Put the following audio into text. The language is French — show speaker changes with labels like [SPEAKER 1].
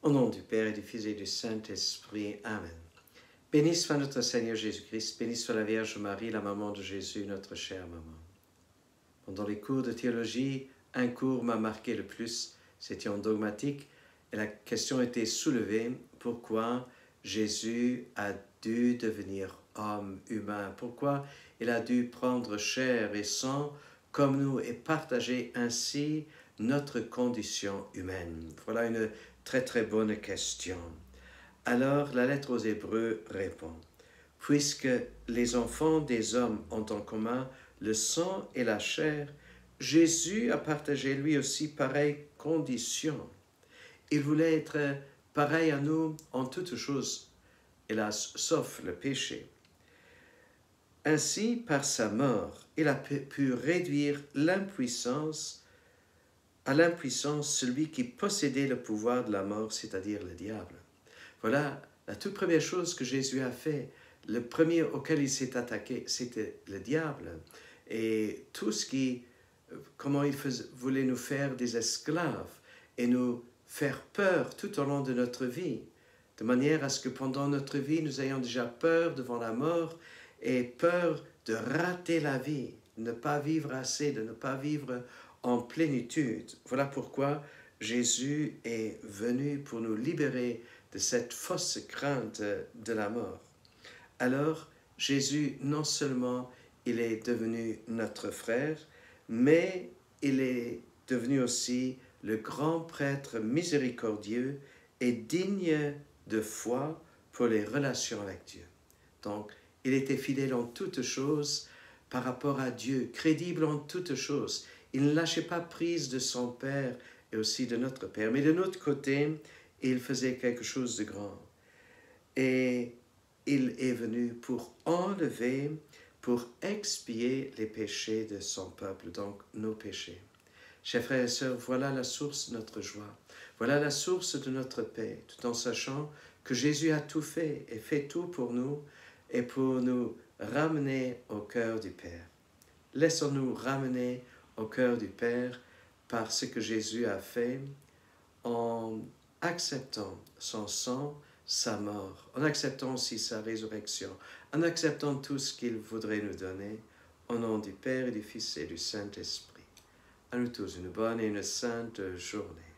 [SPEAKER 1] Au nom du Père et du Fils et du Saint-Esprit. Amen. Béni soit notre Seigneur Jésus-Christ, béni soit la Vierge Marie, la maman de Jésus, notre chère maman. Pendant les cours de théologie, un cours m'a marqué le plus, c'était en dogmatique, et la question était soulevée, pourquoi Jésus a dû devenir homme humain? Pourquoi il a dû prendre chair et sang comme nous et partager ainsi notre condition humaine? Voilà une très très bonne question. Alors la lettre aux Hébreux répond: puisque les enfants des hommes ont en commun le sang et la chair, Jésus a partagé lui aussi pareille condition. Il voulait être pareil à nous en toutes choses, hélas, sauf le péché. Ainsi, par sa mort, il a pu réduire à l'impuissance celui qui possédait le pouvoir de la mort, c'est-à-dire le diable. Voilà la toute première chose que Jésus a fait. Le premier auquel il s'est attaqué, c'était le diable. Et tout ce comment il voulait nous faire des esclaves et nous faire peur tout au long de notre vie, de manière à ce que pendant notre vie, nous ayons déjà peur devant la mort et peur de rater la vie, de ne pas vivre assez, de ne pas vivre en plénitude. Voilà pourquoi Jésus est venu pour nous libérer de cette fausse crainte de la mort. Alors, Jésus, non seulement il est devenu notre frère, mais il est devenu aussi le grand prêtre miséricordieux et digne de foi pour les relations avec Dieu. Donc, il était fidèle en toutes choses par rapport à Dieu, crédible en toutes choses. Il ne lâchait pas prise de son Père et aussi de notre Père. Mais de notre côté, il faisait quelque chose de grand. Et il est venu pour enlever, pour expier les péchés de son peuple, donc nos péchés. Chers frères et sœurs, voilà la source de notre joie. Voilà la source de notre paix, tout en sachant que Jésus a tout fait et fait tout pour nous et pour nous ramener au cœur du Père. Laissons-nous ramener au cœur du Père par ce que Jésus a fait en acceptant son sang, sa mort, en acceptant aussi sa résurrection, en acceptant tout ce qu'il voudrait nous donner, au nom du Père et du Fils et du Saint-Esprit. À nous tous, une bonne et une sainte journée.